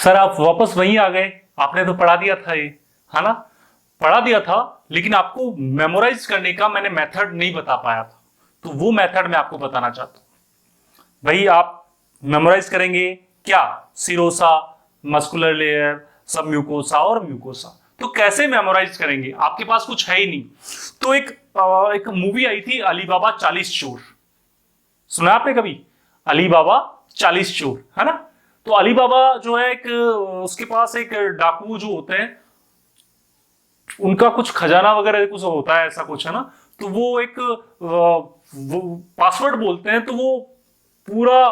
Sir आप वापस वहीं आ गए, आपने तो पढ़ा दिया था ये, है ना? पढ़ा दिया था, लेकिन आपको मेमोराइज करने का मैंने मेथड नहीं बता पाया था, तो वो मेथड मैं आपको बताना चाहता हूं। भाई आप मेमोराइज करेंगे क्या? सिरोसा, मस्कुलर लेयर, सब म्यूकोसा और म्यूकोसा। तो कैसे मेमोराइज करेंगे? आपके पास कुछ है ही नहीं। तो एक मूवी आई थी अली बाबा 40 चोर, सुना आपने कभी? अली बाबा 40 चोर, है ना? तो अली बाबा जो है एक, उसके पास एक डाकू जो होते हैं, उनका कुछ खजाना वगैरह कुछ होता है, ऐसा कुछ है ना। तो वो एक पासवर्ड बोलते हैं, तो वो पूरा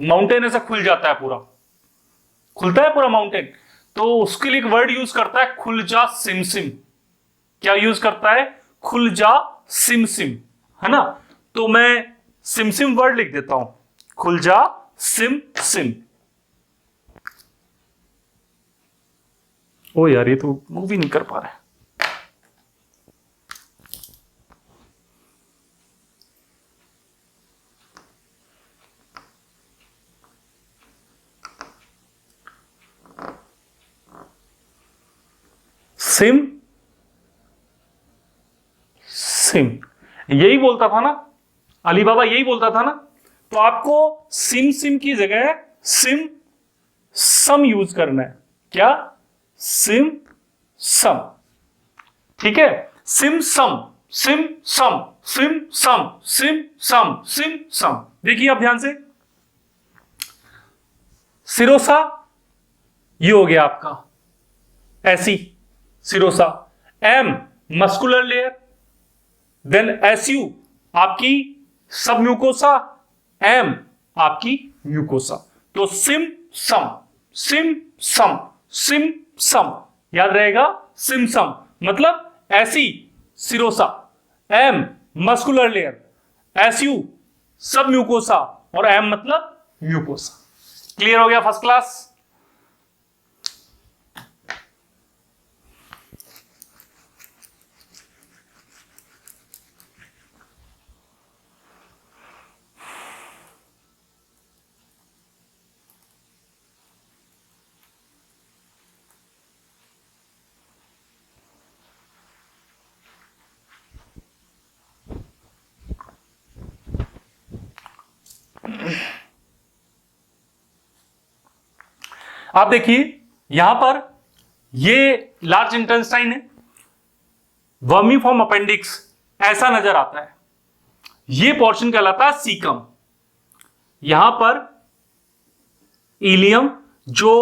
माउंटेन ऐसा खुल जाता है, पूरा खुलता है पूरा माउंटेन। तो उसके लिए एक वर्ड यूज करता है, खुल जा सिम सिम। क्या यूज करता है? खुल जा सिम सिम, है ना? तो मैं सिम सिम वर्ड लिख देता हूं, खुल जा सिम सिम। ओ यार, ये तो मूवी नहीं कर पा रहे। सिम सिम, यही बोलता था ना अली बाबा, यही बोलता था ना। तो आपको सिम सिम की जगह सिम सम यूज करना है। क्या? सिम सम, ठीक है? सिम सम, सिम सम, सिम सम, सिम सम, सिम सम। देखिए आप ध्यान से, सिरोसा ये हो गया आपका, S serosa. M muscular layer, then SU आपकी सब म्यूकोसा, एम आपकी म्यूकोसा। तो सिम सम, सिम सम, सिम सम, याद रहेगा? सिम सम मतलब S serosa, M muscular layer, SU submucosa, और एम मतलब म्यूकोसा। क्लियर हो गया? First class. आप देखिए यहां पर ये लार्ज इंटेस्टाइन है, वर्मीफॉर्म अपेंडिक्स ऐसा नजर आता है। ये पोर्शन कहलाता है सीकम। यहां पर इलियम जो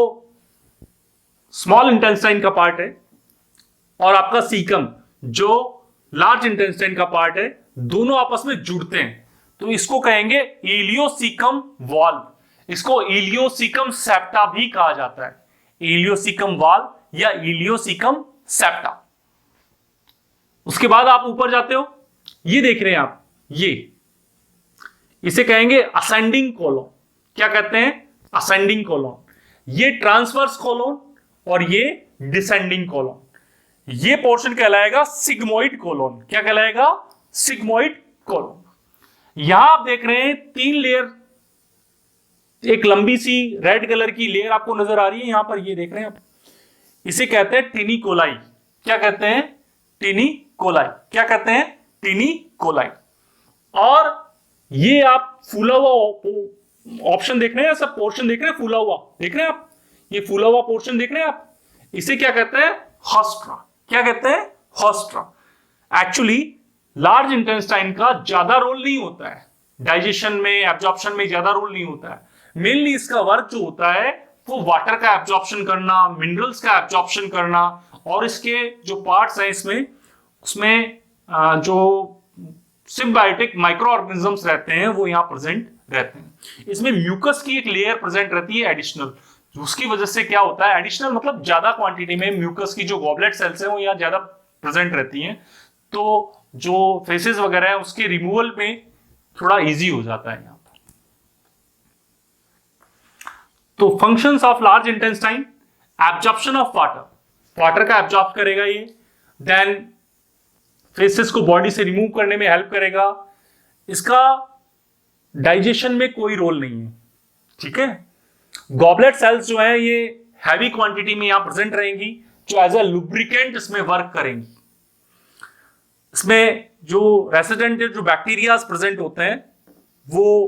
स्मॉल इंटेस्टाइन का पार्ट है, और आपका सीकम जो लार्ज इंटेस्टाइन का पार्ट है, दोनों आपस में जुड़ते हैं। तो इसको कहेंगे इलियोसीकम वॉल्व। इसको इलियोसीकम सेप्टा भी कहा जाता है, इलियोसीकम वॉल्व या इलियोसीकम सेप्टा। उसके बाद आप ऊपर जाते हो, ये देख रहे हैं आप, ये इसे कहेंगे असेंडिंग कोलोन। क्या कहते हैं? Ascending colon. ये ट्रांसवर्स कोलोन और ये डिसेंडिंग कोलोन। ये पोर्शन कहलाएगा सिग्मोइड कोलोन। क्या कहलाएगा? Sigmoid colon. यहां आप देख रहे हैं 3 लेयर, एक लंबी सी रेड कलर की लेयर आपको नजर आ रही है यहां पर, ये देख रहे हैं आप, इसे कहते हैं टिनिकोलाई। क्या कहते हैं? टिनिकोलाई। क्या कहते हैं? टिनिकोलाई। और ये आप फूला हुआ ऑप्शन देख रहे हैं, सब पोर्शन देख रहे हैं, फूला हुआ देख रहे हैं आप, ये फूला हुआ पोर्शन देख रहे हैं आप, इसे क्या कहते हैं? हॉस्ट्रा। क्या कहते हैं? हॉस्ट्रा। एक्चुअली लार्ज इंटेस्टाइन का ज्यादा रोल नहीं होता है डाइजेशन में, एब्जॉर्प्शन में ज्यादा रोल नहीं होता है। मेनली इसका वर्क जो होता है वो वाटर का एब्जॉर्प्शन करना, मिनरल्स का एब्जॉर्प्शन करना, और इसके जो पार्ट्स हैं इसमें, उसमें जो सिम्बायोटिक माइक्रो ऑर्गेनिजम्स रहते हैं वो यहां प्रेजेंट रहते हैं। इसमें म्यूकस की एक लेयर प्रेजेंट रहती है एडिशनल, उसकी वजह से क्या होता है, एडिशनल मतलब ज्यादा क्वांटिटी में म्यूकस की जो गॉबलेट सेल्स हैं वो यहाँ ज्यादा प्रेजेंट रहती हैं, तो जो फेसेस वगैरह है उसके रिमूवल में थोड़ा इजी हो जाता है यहाँ पर। तो functions of large intestine, absorption of water, water का एब्जॉर्ब करेगा ये, देन फेसेस को बॉडी से रिमूव करने में हेल्प करेगा। इसका डाइजेशन में कोई रोल नहीं है, ठीक है? गॉबलेट सेल्स जो है ये हैवी क्वांटिटी में यहां प्रेजेंट रहेंगी, जो एज ए लुब्रिकेंट इसमें वर्क करेंगी। इसमें जो रेसिडेंट जो बैक्टीरियाज प्रेजेंट होते हैं वो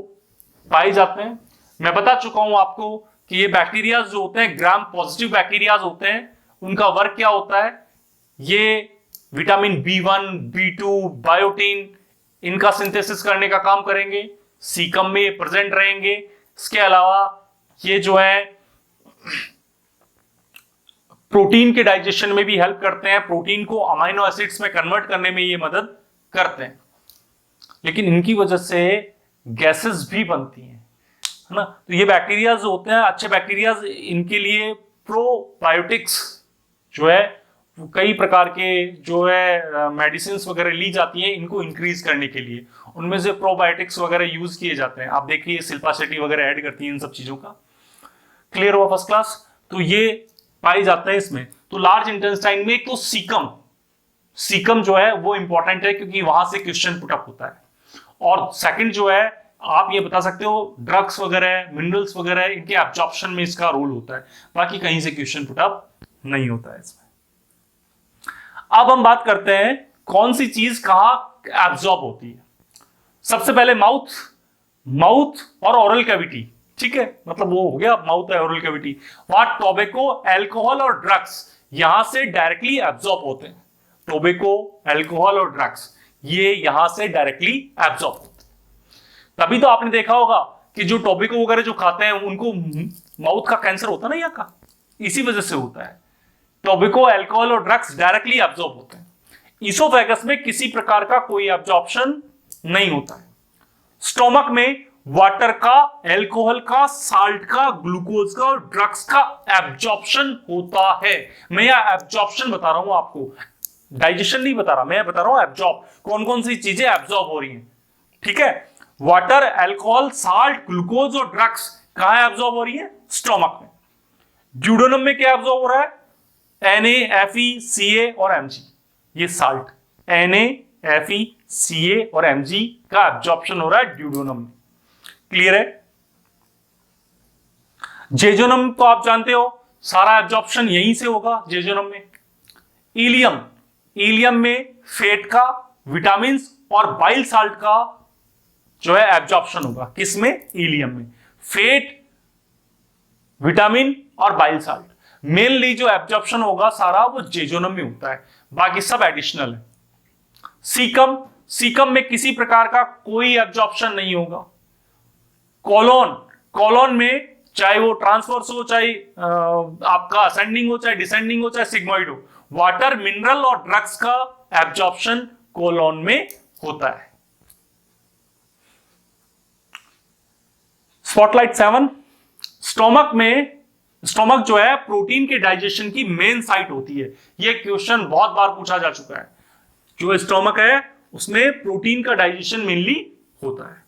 पाए जाते हैं। मैं बता चुका हूं आपको कि ये बैक्टीरियाज जो होते हैं ग्राम पॉजिटिव बैक्टीरियाज होते हैं। उनका वर्क क्या होता है, ये विटामिन B1, B2, बायोटीन इनका सिंथेसिस करने का काम करेंगे, सीकम में प्रेजेंट रहेंगे। इसके अलावा ये जो है प्रोटीन के डाइजेशन में भी हेल्प करते हैं, प्रोटीन को अमाइनो एसिड्स में कन्वर्ट करने में ये मदद करते हैं। लेकिन इनकी वजह से गैसेस भी बनती हैं, है ना। तो ये बैक्टीरिया जो होते हैं अच्छे बैक्टीरिया, इनके लिए प्रोबायोटिक्स जो है कई प्रकार के जो है मेडिसिन वगैरह ली जाती हैं इनको इंक्रीज करने के लिए। उनमें से प्रोबायोटिक्स वगैरह यूज किए जाते हैं। आप देखिए शिल्पा शेट्टी वगैरह ऐड करती हैं इन सब चीजों का। क्लियर हुआ फर्स्ट क्लास। तो ये पाए जाते हैं इसमें। तो लार्ज इंटेस्टाइन में तो सीकम जो है वो इंपॉर्टेंट है क्योंकि वहां से क्वेश्चन पुटअप होता है। और सेकंड जो है आप ये बता सकते हो ड्रग्स वगैरह मिनरल्स वगैरह इनके एब्जॉर्प्शन में इसका रोल होता है, बाकी कहीं से क्वेश्चन पुटअप नहीं होता है इसमें। अब हम बात करते हैं कौन सी चीज कहां एब्जॉर्ब होती है। सबसे पहले माउथ और ओरल कैविटी, ठीक है, मतलब वो हो गया माउथ और ओरल कैविटी। वहां टोबैको, अल्कोहल और ड्रग्स यहां से डायरेक्टली एब्जॉर्ब होते हैं। टोबैको, अल्कोहल और ड्रग्स ये यहां से डायरेक्टली एब्जॉर्ब होते हैं। तभी तो आपने देखा होगा कि जो टोबैको वगैरह जो खाते हैं उनको माउथ का कैंसर होता है ना, यहाँ का इसी वजह से होता है। टोबैको, अल्कोहल और ड्रग्स डायरेक्टली एब्जॉर्ब होते हैं। इसोफेगस में किसी प्रकार का कोई एब्जॉर्प्शन नहीं होता है। स्टोमक में वाटर का, अल्कोहल का, साल्ट का, ग्लूकोज का और ड्रग्स का एब्जॉर्प्शन होता है। मैं यह एब्जॉर्प्शन बता रहा हूं आपको, डाइजेशन नहीं बता रहा, मैं बता रहा हूं एब्जॉर्ब, कौन कौन सी चीजें एब्जॉर्ब हो रही हैं। ठीक है, वाटर, अल्कोहल, साल्ट, ग्लूकोज और ड्रग्स कहां एब्जॉर्ब हो रही है? स्टोमक में। ड्यूडेनम में क्या एब्जॉर्ब हो रहा है? Na, Fe, Ca और Mg, ये साल्ट Na, Fe, Ca और Mg का एब्जॉर्प्शन हो रहा है ड्यूडेनम में। क्लियर है? जेजोनम तो आप जानते हो सारा एब्जॉर्प्शन यहीं से होगा जेजोनम में। इलियम में फैट का, विटामिन और बाइल साल्ट का जो है एब्जॉर्प्शन होगा। किसमें? इलियम में। फैट, विटामिन और बाइल साल्ट, मेनली जो एब्जॉर्प्शन होगा सारा वो जेजोनम में होता है, बाकी सब एडिशनल है। सीकम में किसी प्रकार का कोई एब्जॉर्प्शन नहीं होगा। कॉलोन में चाहे वो ट्रांसवर्स हो, चाहे आपका असेंडिंग हो, चाहे डिसेंडिंग हो, चाहे सिग्मोइड हो, वाटर, मिनरल और ड्रग्स का एब्जॉर्प्शन कोलोन में होता है। स्पॉटलाइट 7, स्टोमक जो है प्रोटीन के डाइजेशन की मेन साइट होती है। यह क्वेश्चन बहुत बार पूछा जा चुका है। जो स्टोमक है उसमें प्रोटीन का डाइजेशन मेनली होता है।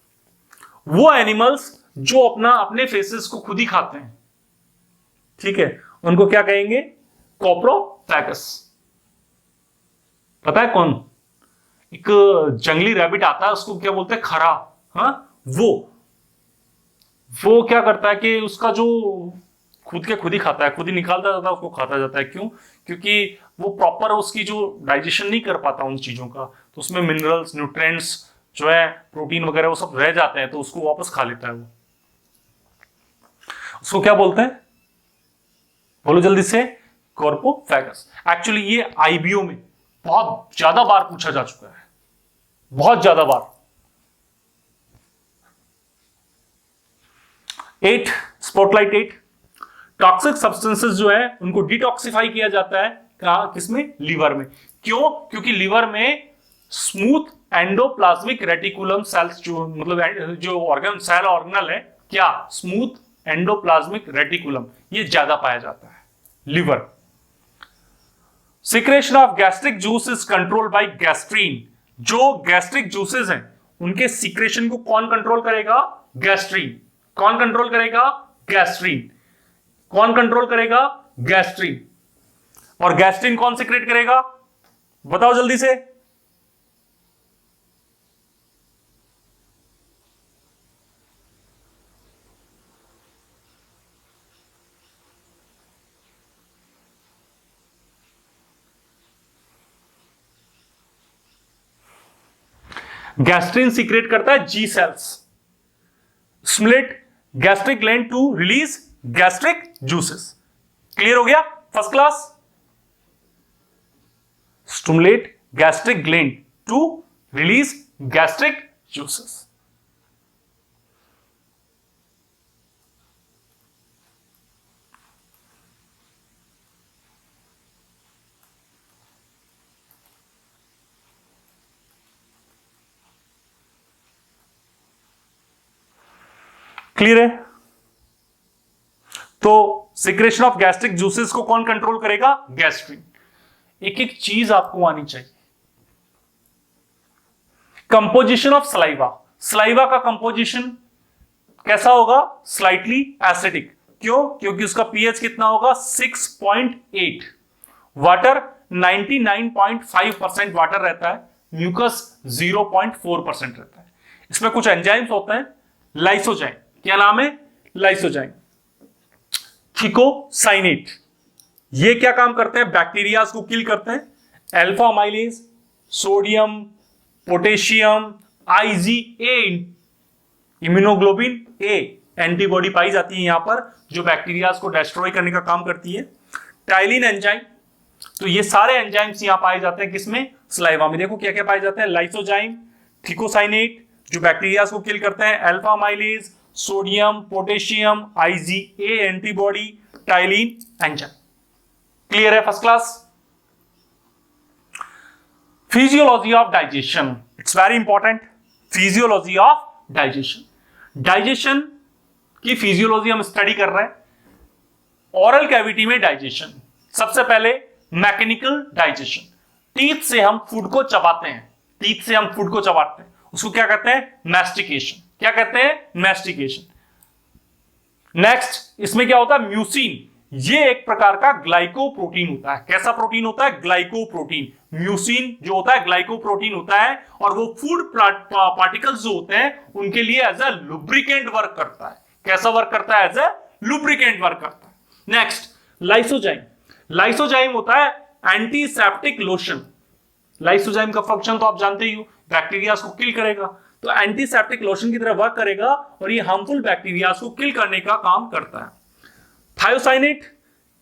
वो एनिमल्स जो अपने फेसेस को खुद ही खाते हैं, ठीक है, उनको क्या कहेंगे? कोप्रोफैगस। पता है कौन? एक जंगली रैबिट आता है, उसको क्या बोलते हैं? खरा। हाँ, वो क्या करता है कि उसका जो खुद ही खाता है, खुद ही निकालता जाता है, उसको खाता जाता है। क्यों? क्योंकि वो प्रॉपर उसकी जो डाइजेशन नहीं कर पाता उन चीजों का, तो उसमें मिनरल्स, न्यूट्रिएंट्स जो है, प्रोटीन वगैरह वो सब रह जाते हैं, तो उसको वापस खा लेता है वो। उसको क्या बोलते हैं? बोलो जल्दी से। कोप्रोफैगस। एक्चुअली ये आईबीओ में बहुत ज्यादा बार पूछा जा चुका है, बहुत ज्यादा बार। 8, स्पॉटलाइट 8, टॉक्सिक सब्सटेंसेस जो है उनको डिटॉक्सिफाई किया जाता है किसमें? लीवर में। क्यों? क्योंकि लीवर में स्मूथ एंडोप्लाज्मिक रेटिकुलम सेल्स जो ऑर्गन सेल ऑर्गेनल है, क्या? स्मूथ एंडोप्लाज्मिक रेटिकुलम, ये ज्यादा पाया जाता है liver. Secretion of gastric juice is control by gastrin. जो गैस्ट्रिक जूसेस हैं उनके सिक्रेशन को कौन कंट्रोल करेगा? गैस्ट्रीन। कौन कंट्रोल करेगा? गैस्ट्रीन। कौन कंट्रोल करेगा? गैस्ट्रीन। और गैस्ट्रीन कौन सिक्रेट करेगा? बताओ जल्दी से। गैस्ट्रिन सीक्रेट करता है G cells, stimulate gastric gland to release gastric juices. Clear हो गया? First class. Stimulate gastric gland to release gastric juices. Clear है? तो सिक्रेशन ऑफ गैस्ट्रिक जूसेस को कौन कंट्रोल करेगा? गैस्ट्रिन। एक एक चीज आपको आनी चाहिए। कंपोजिशन ऑफ सलाइवा, सलाइवा का कंपोजिशन कैसा होगा? Slightly acidic. क्यों? क्योंकि उसका पीएच कितना होगा? 6.8। वाटर 99.5% वाटर रहता है, म्यूकस 0.4% रहता है। इसमें कुछ एंजाइम्स होते हैं, लाइसोजाइम। क्या नाम है? लाइसोजाइम। थिकोसाइनेट, ये क्या काम करते हैं? बैक्टीरिया को किल करते हैं। Alpha amylase, sodium, potassium, IgA, immunoglobin A antibody पाई जाती है यहां पर, जो बैक्टीरिया को डिस्ट्रॉय करने का काम करती है। टाइलिन एंजाइम, तो ये सारे एंजाइम्स यहां पाए जाते हैं किसमें? सलाइवा में। देखो क्या क्या पाए जाते हैं? लाइसोजाइम, थिकोसाइनेट जो बैक्टीरिया को किल करते हैं, alpha amylase, sodium, potassium, IgA antibody, ptyalin enzyme. Clear है? First class. Physiology of digestion, it's very important. Physiology of digestion, digestion की फिजियोलॉजी हम स्टडी कर रहे हैं। ऑरल कैविटी में डाइजेशन, सबसे पहले मैकेनिकल डाइजेशन, टीथ से हम फूड को चबाते हैं, टीथ से हम फूड को चबाते हैं, उसको क्या कहते हैं? मैस्टिकेशन। क्या कहते हैं? मैस्टिकेशन। नेक्स्ट, इसमें क्या होता है? म्यूसिन, ये एक प्रकार का ग्लाइकोप्रोटीन होता है। कैसा प्रोटीन होता है? ग्लाइकोप्रोटीन। म्यूसिन जो होता है ग्लाइकोप्रोटीन होता है, और वो फूड पार्टिकल्स जो होते हैं उनके लिए एज ए लुब्रिकेंट वर्क करता है। कैसा वर्क करता है? एज ए लुब्रिकेंट वर्क करता है। नेक्स्ट, लाइसोजाइम, लाइसोजाइम होता है एंटीसेप्टिक लोशन। लाइसोजाइम का फंक्शन तो आप जानते ही हो, बैक्टीरिया को किल करेगा, तो एंटीसेप्टिक लोशन की तरह वर्क करेगा और ये हार्मफुल बैक्टीरिया को किल करने का काम करता है। थायोसाइनेट,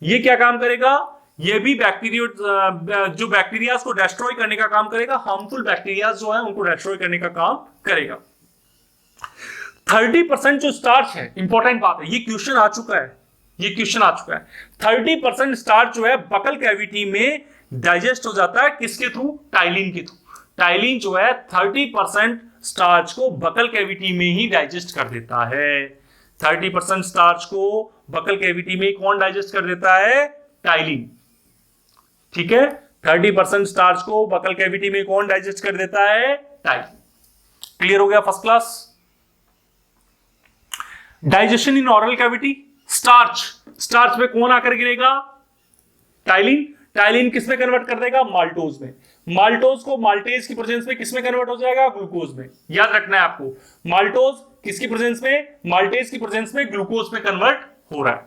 ये क्या काम करेगा? ये भी बैक्टीरिया, जो बैक्टीरिया को डिस्ट्रॉय करने का काम करेगा, हार्मफुल बैक्टीरिया जो है उनको डिस्ट्रॉय करने का काम करेगा। 30% जो स्टार्च है, इंपॉर्टेंट बात है, ये क्वेश्चन आ चुका है, ये क्वेश्चन आ चुका है। 30% स्टार्च जो है बकल कैविटी में डाइजेस्ट हो जाता है, किसके थ्रू? टाइलिन के थ्रू। टाइलिन जो है 30% स्टार्च को बकल कैविटी में ही डाइजेस्ट कर देता है। 30% स्टार्च को बकल कैविटी में कौन डाइजेस्ट कर देता है? टाइलिन। ठीक है, 30% स्टार्च को बकल कैविटी में कौन डाइजेस्ट कर देता है? टाइलिन। क्लियर हो गया? First class. Digestion in oral cavity, starch, starch में कौन आकर गिरेगा? टाइलिन। टाइलिन किस में कन्वर्ट कर देगा? माल्टोज में। माल्टोज को माल्टेज की प्रेजेंस में किस में कन्वर्ट हो जाएगा? ग्लूकोज में। याद रखना है आपको, माल्टोज किसकी प्रेजेंस में? माल्टेज की प्रेजेंस में ग्लूकोज में कन्वर्ट हो रहा है।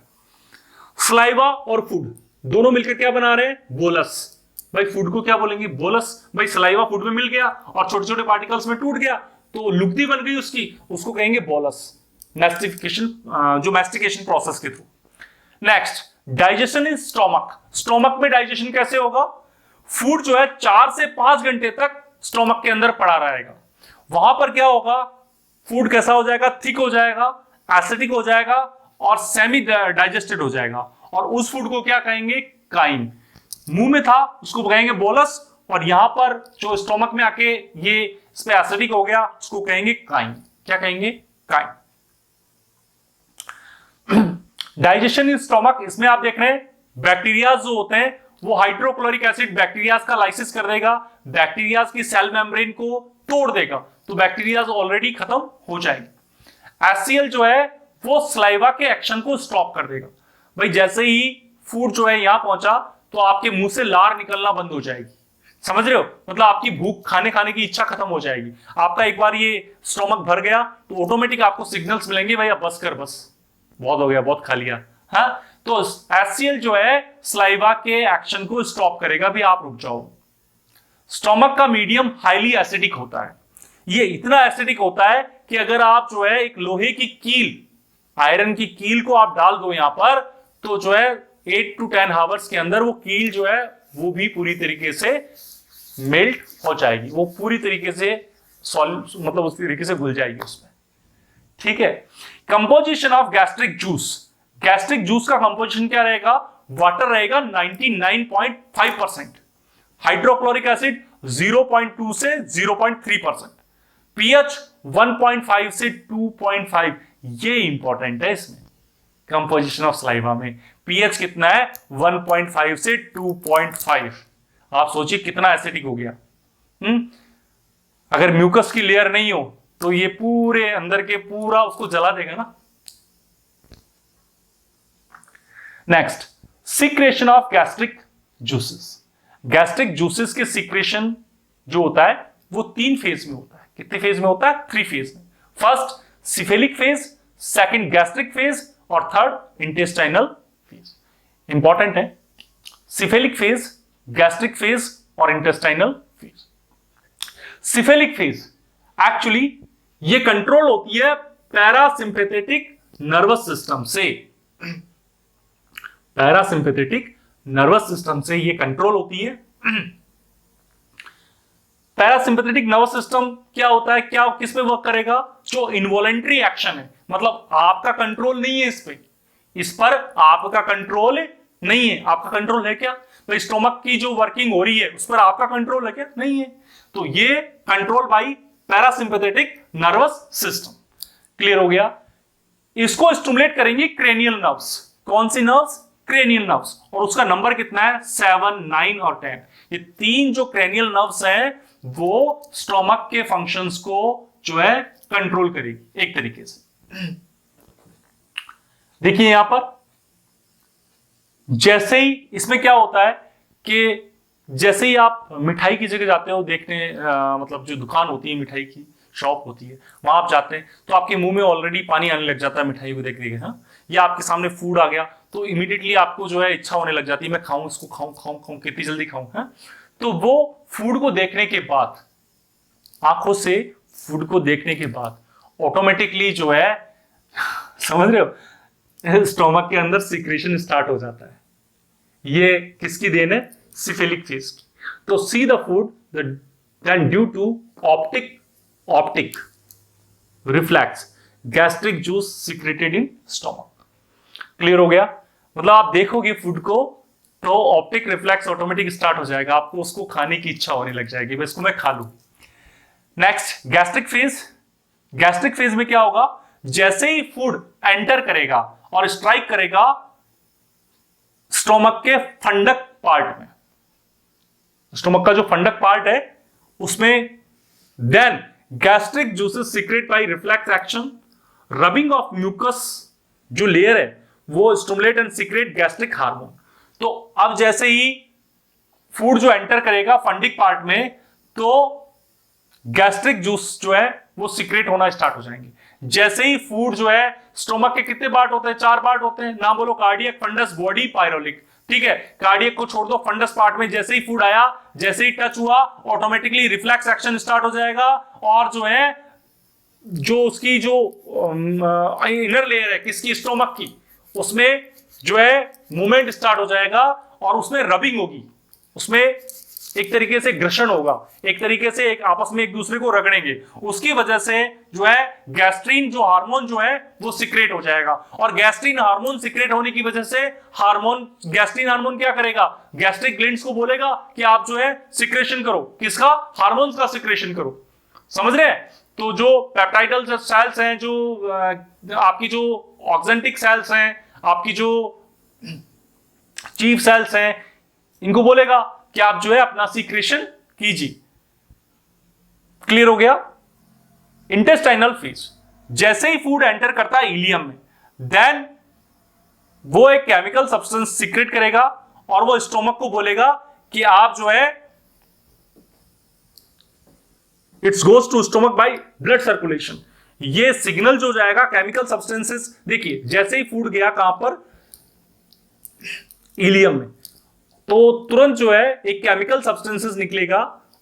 सलाइवा और फूड दोनों मिलकर क्या बना रहे हैं? बोलस। भाई फूड को क्या बोलेंगे? बोलस। भाई सलाइवा फूड में मिल गया और छोटे छोटे पार्टिकल्स में टूट गया तो लुगदी बन गई उसकी, उसको कहेंगे बोलस। मैस्टिफिकेशन, जो मैस्टिकेशन प्रोसेस के through. Next, digestion in stomach. Stomach में डाइजेशन कैसे होगा? फूड जो है 4 से 5 घंटे तक स्टोमक के अंदर पड़ा रहेगा। वहां पर क्या होगा? फूड कैसा हो जाएगा? थिक हो जाएगा, एसिडिक हो जाएगा और सेमी डाइजेस्टेड हो जाएगा, और उस फूड को क्या कहेंगे? काइम। मुंह में था उसको कहेंगे बोलस, और यहां पर जो स्टोमक में आके ये इस पे एसिडिक हो गया उसको कहेंगे काइम। क्या कहेंगे? काइम। डाइजेशन इन स्टोमक, इसमें आप देख रहे हैं बैक्टीरिया जो होते हैं वो हाइड्रोक्लोरिक एसिड बैक्टीरिया का लाइसिस कर देगा, बैक्टीरिया की सेल मेम्ब्रेन को तोड़ देगा, तो बैक्टीरिया ऑलरेडी खत्म हो जाएगी। HCl जो है वो सलाइवा के एक्शन को स्टॉप कर देगा। भाई जैसे ही फूड जो है यहां पहुंचा तो आपके मुंह से लार निकलना बंद हो जाएगी। समझ रहे हो? मतलब आपकी भूख खाने की इच्छा खत्म हो जाएगी। आपका एक बार ये स्टोमक भर गया तो ऑटोमेटिक आपको सिग्नल्स मिलेंगे, भाई अब बस कर, बस बहुत हो गया, बहुत खा लिया। हाँ, तो HCl जो है सलाइवा के एक्शन को स्टॉप करेगा, भी आप रुक जाओ। स्टोमक का मीडियम हाईली एसिडिक होता है। ये इतना एसिडिक होता है कि अगर आप जो है एक लोहे की कील, आयरन की कील को आप डाल दो यहां पर, तो जो है 8 to 10 आवर्स के अंदर वो कील जो है वो भी पूरी तरीके से मेल्ट हो जाएगी, वो पूरी तरीके से सॉल्व मतलब उस तरीके से घुल जाएगी उसमें। ठीक है। Composition of gastric juice, gastric juice का कंपोजिशन क्या रहेगा? वाटर रहेगा 99.5%, हाइड्रोक्लोरिक एसिड 0.2 से 0.3%, पीएच 1.5 से 2.5। ये इंपॉर्टेंट है इसमें कंपोजिशन ऑफ सलाइवा में, पीएच कितना है? 1.5 से 2.5। आप सोचिए कितना एसिडिक हो गया। अगर म्यूकस की लेयर नहीं हो तो ये पूरे अंदर के पूरा उसको जला देगा ना। Next, secretion of gastric juices. Gastric juices के सीक्रेशन जो होता है वो 3 फेज में होता है। कितने फेज में होता है? 3 फेज में। First cephalic phase, second gastric phase और थर्ड इंटेस्टाइनल फेज। इंपॉर्टेंट है, सिफेलिक फेज, गैस्ट्रिक फेज और intestinal phase. Cephalic phase actually ये कंट्रोल होती है पैरासिम्पैथेटिक नर्वस सिस्टम से। पैरासिम्पैथेटिक नर्वस सिस्टम से ये कंट्रोल होती है। पैरासिम्पैथेटिक नर्वस सिस्टम क्या होता है, क्या किस पे वर्क करेगा? जो इनवॉलेंट्री एक्शन है, मतलब आपका कंट्रोल नहीं है इस पर आपका कंट्रोल नहीं है। आपका कंट्रोल है क्या? तो स्टोमक की जो वर्किंग हो रही है उस पर आपका कंट्रोल है क्या? नहीं है। तो ये control by parasympathetic nervous system. Clear हो गया? इसको स्टिमुलेट करेंगे क्रेनियल नर्व्स। कौन सी नर्व्स? Cranial nerves. और उसका नंबर कितना है? 7, 9 और 10। ये 3 जो क्रेनियल नर्व्स हैं वो स्टोमक के फंक्शंस को जो है कंट्रोल करेगी एक तरीके से। देखिए यहां पर जैसे ही इसमें क्या होता है कि जैसे ही आप मिठाई की जगह जाते हो देखने, मतलब जो दुकान होती है मिठाई की शॉप होती है वहां आप जाते हैं तो आपके मुंह में ऑलरेडी पानी आने लग जाता है मिठाई को देख के। हाँ, या आपके सामने फूड आ गया तो इमीडिएटली आपको जो है इच्छा होने लग जाती है, मैं खाऊं इसको, खाऊं कितनी जल्दी खाऊं। हाँ, तो वो फूड को देखने के बाद, आंखों से फूड को देखने के बाद ऑटोमेटिकली जो है समझ रहे हो, स्टोमक के अंदर सीक्रेशन स्टार्ट हो जाता है। ये किसकी देन है? सिफेलिक फेज की। तो see the food then due to optic reflex gastric juice secreted in stomach. Clear हो गया? मतलब आप देखोगे फूड को तो ऑप्टिक रिफ्लेक्स ऑटोमेटिक स्टार्ट हो जाएगा, आपको उसको खाने की इच्छा होने लग जाएगी, बस इसको मैं खा लूं। Next gastric phase. Gastric phase में क्या होगा? जैसे ही फूड एंटर करेगा और स्ट्राइक करेगा स्टोमक के फंडक पार्ट में, स्टोमक का जो फंडक पार्ट है उसमें, then gastric juices secrete by reflex action, rubbing of mucus जो लेयर है वो stimulate and secrete gastric hormone. तो अब जैसे ही फूड जो एंटर करेगा फंडिक पार्ट में तो गैस्ट्रिक जूस जो है वो सीक्रेट होना स्टार्ट हो जाएंगे। जैसे ही फूड जो है, स्टोमक के कितने पार्ट होते हैं? 4 पार्ट होते हैं। नाम बोलो, कार्डियक, फंडस, बॉडी, पायरोलिक। ठीक है, कार्डियक को छोड़ दो, फंडस पार्ट में जैसे ही फूड आया, जैसे ही टच हुआ ऑटोमेटिकली रिफ्लेक्स एक्शन स्टार्ट हो जाएगा और जो है जो उसकी जो इनर लेयर है किसकी? स्टोमक की, उसमें जो है मूवमेंट स्टार्ट हो जाएगा और उसमें रबिंग होगी, उसमें एक तरीके से घर्षण होगा, एक तरीके से एक आपस में एक दूसरे को रगड़ेंगे। उसकी वजह से जो है गैस्ट्रीन जो हार्मोन जो है वो सीक्रेट हो जाएगा और गैस्ट्रीन हार्मोन सीक्रेट होने की वजह से गैस्ट्रीन हार्मोन क्या करेगा? गैस्ट्रिक ग्लैंड्स को बोलेगा कि आप जो है सिक्रेशन करो, किसका? हार्मोन्स का सिक्रेशन करो। समझ रहे हैं? तो जो पेप्टाइडल सेल्स हैं, जो आपकी जो ऑक्जेंटिक सेल्स हैं, आपकी जो चीफ सेल्स हैं, इनको बोलेगा कि आप जो है अपना सीक्रेशन कीजिए। क्लियर हो गया? इंटेस्टाइनल फेज, जैसे ही फूड एंटर करता है इलियम में, देन वो एक केमिकल सब्सटेंस सीक्रेट करेगा और वो स्टोमक को बोलेगा कि आप जो है it's goes to stomach by blood circulation. ये सिग्नल जो जाएगा केमिकल सब्सटेंसेस, देखिए जैसे ही फूड गया कहां पर? इलियम में, तो तुरंत जो है एक केमिकल सब्सटेंसेस निकलेगा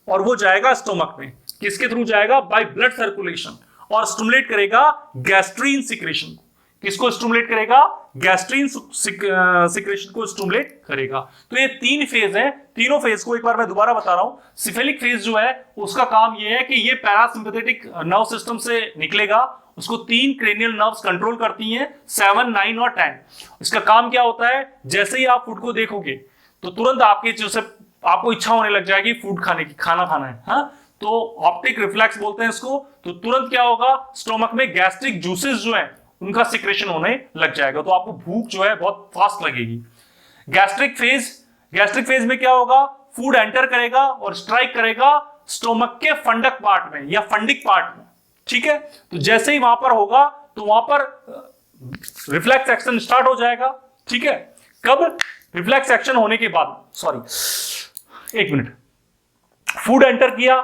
और वो जाएगा स्टोमक में। किसके थ्रू जाएगा? बाय ब्लड सर्कुलेशन, और स्टिमुलेट करेगा गैस्ट्रीन सिक्रेशन को। किसको स्टिमुलेट करेगा? गैस्ट्रीन सिक्रेशन को स्टिमुलेट करेगा। तो ये 3 फेज है। तीनों फेज को एक बार मैं दोबारा बता रहा हूं। सिफेलिक फेज जो है उसका काम ये है कि ये पैरासिम्पैथेटिक नर्व सिस्टम से निकलेगा, उसको 3 क्रेनियल नर्व्स कंट्रोल करती हैं, 7, 9 और 10। इसका काम क्या होता है? जैसे ही आप फूड को देखोगे तो तुरंत आपके जैसे आपको इच्छा होने लग जाएगी फूड खाने की, खाना खाना है, हाँ? तो ऑप्टिक रिफ्लेक्स बोलते हैं इसको। तो तुरंत क्या होगा? स्टोमक में गैस्ट्रिक जूसेस जो है उनका सिक्रेशन होने लग जाएगा, तो आपको भूख जो है बहुत फास्ट लगेगी। गैस्ट्रिक फेज में क्या होगा? फूड एंटर करेगा और स्ट्राइक करेगा स्टोमक के फंडक पार्ट में या फंडिक पार्ट में, ठीक है? तो जैसे ही वहां पर होगा तो वहां पर रिफ्लेक्स एक्शन स्टार्ट हो जाएगा, ठीक है? कब? रिफ्लेक्स एक्शन होने के बाद, सॉरी एक मिनट, फूड एंटर किया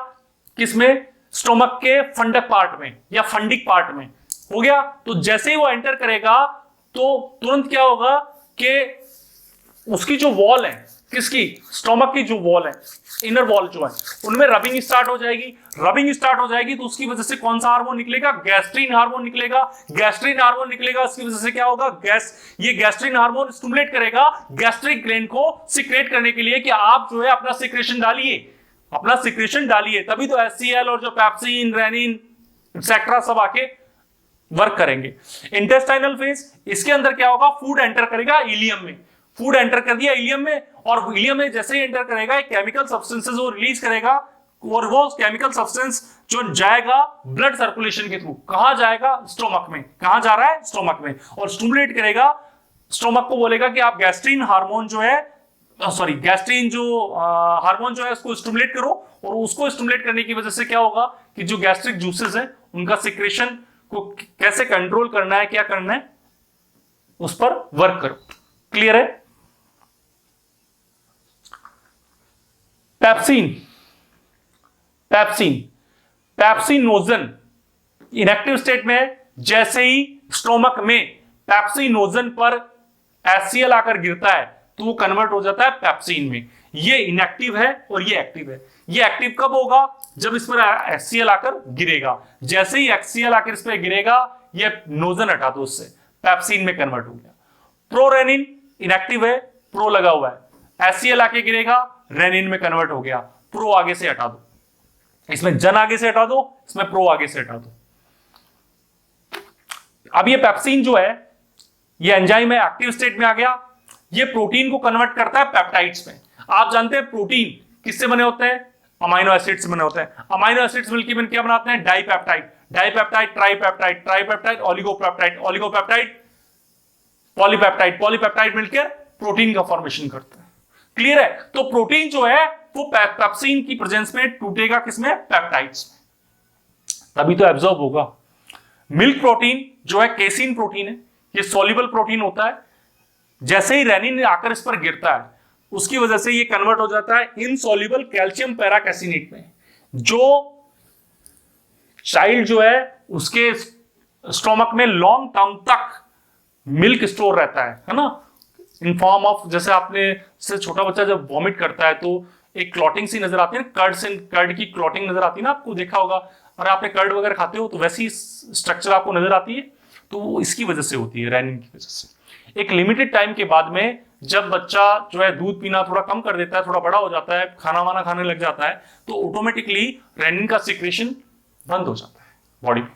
किसमें? स्टोमक के फंडक पार्ट में या फंडिक पार्ट में, हो गया। तो जैसे ही वो एंटर करेगा तो तुरंत क्या होगा कि उसकी जो वॉल है, किसकी? स्टोमक की जो वॉल है, इनर वॉल जो है, उनमें रबिंग स्टार्ट हो जाएगी। रबिंग स्टार्ट हो जाएगी तो उसकी वजह से कौन सा हार्मोन निकलेगा? गैस्ट्रीन हार्मोन निकलेगा। गैस्ट्रीन हार्मोन निकलेगा, उसकी वजह से क्या होगा? ये गैस्ट्रीन हार्मोन स्टिमुलेट करेगा गैस्ट्रिक ग्लैंड को सिक्रेट करने के लिए कि आप जो है अपना सिक्रेशन डालिए, तभी तो HCl और जो पेप्सिन, रेनिन एक्सेट्रा सब आके वर्क करेंगे। इंटेस्टाइनल फेज, इसके अंदर क्या होगा? फूड एंटर करेगा इलियम में, फूड एंटर कर दिया इलियम में, और इलियम में जैसे ही एंटर करेगा एक केमिकल सब्सटेंसेस वो रिलीज करेगा, और वो केमिकल सब्सटेंस जो जाएगा ब्लड सर्कुलेशन के थ्रू, कहां जाएगा? स्टोमक में। कहां जा रहा है? स्टोमक में, और स्टिमुलेट करेगा स्टोमक को, बोलेगा कि आप गैस्ट्रीन हार्मोन जो है, गैस्ट्रीन जो हार्मोन जो है उसको स्टिमुलेट करो, और उसको स्टिमुलेट करने की वजह से क्या होगा कि जो गैस्ट्रिक जूसेस है उनका सिक्रेशन को कैसे कंट्रोल करना है, क्या करना है, उस पर वर्क करो। क्लियर है? पेप्सिनोजन इनएक्टिव स्टेट में है। जैसे ही स्टोमक में पेप्सिनोजन पर HCl आकर गिरता है तो वो कन्वर्ट हो जाता है पेप्सिन में। ये इनएक्टिव है और ये एक्टिव है। ये एक्टिव कब होगा? जब इस पर HCl आकर गिरेगा। जैसे ही HCl आकर इस पर गिरेगा, ये नोजन हटा दो, उससे पेप्सिन में कन्वर्ट हो गया। प्रोरेनिन इनएक्टिव है, प्रो लगा हुआ है, HCl आके गिरेगा, रेनिन में कन्वर्ट हो गया। प्रो आगे से हटा दो, इसमें जन आगे से हटा दो, इसमें प्रो आगे से हटा दो। अब ये पेप्सिन जो है, ये एंजाइम है, एक्टिव स्टेट में आ गया। ये प्रोटीन को कन्वर्ट करता है पेप्टाइड्स में। आप जानते हैं प्रोटीन किससे बने होते हैं? अमाइनो एसिड से बने होते हैं। अमाइनो एसिड्स मिलकर क्या बनाते हैं? डाइपेप्टाइड, ट्राइपेप्टाइड, ओलिगोपेप्टाइड, पॉलीपेप्टाइड मिलकर प्रोटीन का फॉर्मेशन करता है। क्लियर है? तो प्रोटीन जो है वो पेप्सिन की प्रेजेंस में टूटेगा, किसमें? पेप्टाइड्स में, तभी तो एब्जॉर्ब होगा। मिल्क प्रोटीन जो है केसिन प्रोटीन है, ये सॉल्युबल प्रोटीन होता है। जैसे ही रेनिन आकर इस पर गिरता है, उसकी वजह से ये कन्वर्ट हो जाता है इनसॉल्युबल कैल्शियम पैराकैसिनेट में। जो चाइल्ड जो है उसके स्टोमक में लॉन्ग टर्म तक मिल्क स्टोर रहता है ना, इन फॉर्म ऑफ, जैसे आपने से छोटा बच्चा जब वॉमिट करता है तो एक क्लॉटिंग सी नजर आती है ना, कर्ड की क्लॉटिंग नजर आती है ना, आपको देखा होगा, और आपने कर्ड वगैरह खाते हो तो वैसी स्ट्रक्चर आपको नजर आती है। तो वो इसकी वजह से होती है, रेनिन की वजह से। एक लिमिटेड टाइम के बाद में जब बच्चा जो है दूध पीना थोड़ा कम कर देता है, थोड़ा बड़ा हो जाता है, खाना वाना खाने लग जाता है, तो ऑटोमेटिकली रेनिन का सिक्रेशन बंद हो जाता है बॉडी में।